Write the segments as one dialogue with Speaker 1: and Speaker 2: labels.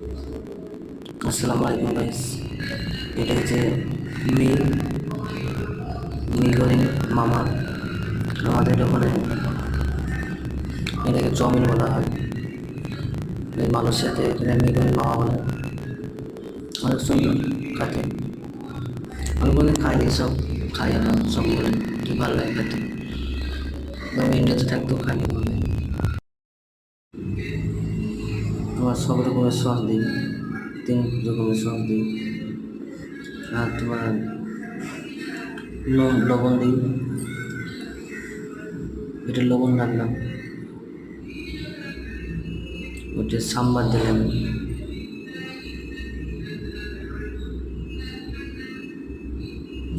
Speaker 1: আসসালামু আলাইকুম গাইস। এটা হচ্ছে মিল মিগরিং মামা। আমাদের ওখানে এটাকে চাউমিন বলা হয়। এই মালয়েশিয়াতে এটা মিগরিং মামা বলে। অনেক সুন্দর খেতে। আমি বলে খাইনি, সব খাই না, সব বলে কি ভালো লাগে খেতে। আমি ইন্ডিয়াতে থাকতেও খাইনি বলে। তোমার সব রকমের সস দিই, 3 রকমের সস দিই। আর তোমার লবণ দিই, এটা লবণ রাখলাম। ওটা সাম্বার দিলাম।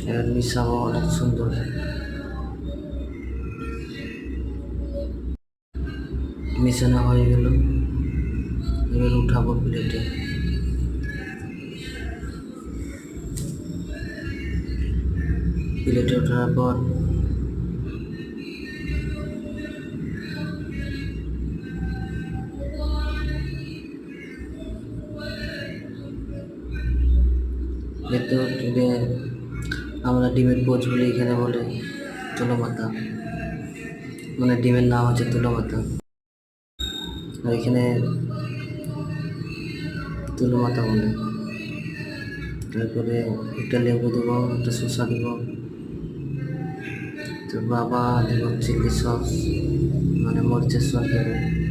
Speaker 1: এবার মিশাবো অনেক সুন্দর। মিশানো হয়ে গেল, এবার উঠাবো প্লেটে। প্লেটে ওঠার পর ভেতরে আমরা ডিমের পোচ বলি, এখানে বলে তুলো মাথা, মানে ডিমের নাম হচ্ছে তুলো মাথা। আর এখানে তুলো মাথা বলে। তারপরে একটা লেবু দেবো, একটা শসা দেবো, তো বাবা দেবো চিলি সস, মানে মরিচের সস দেবো।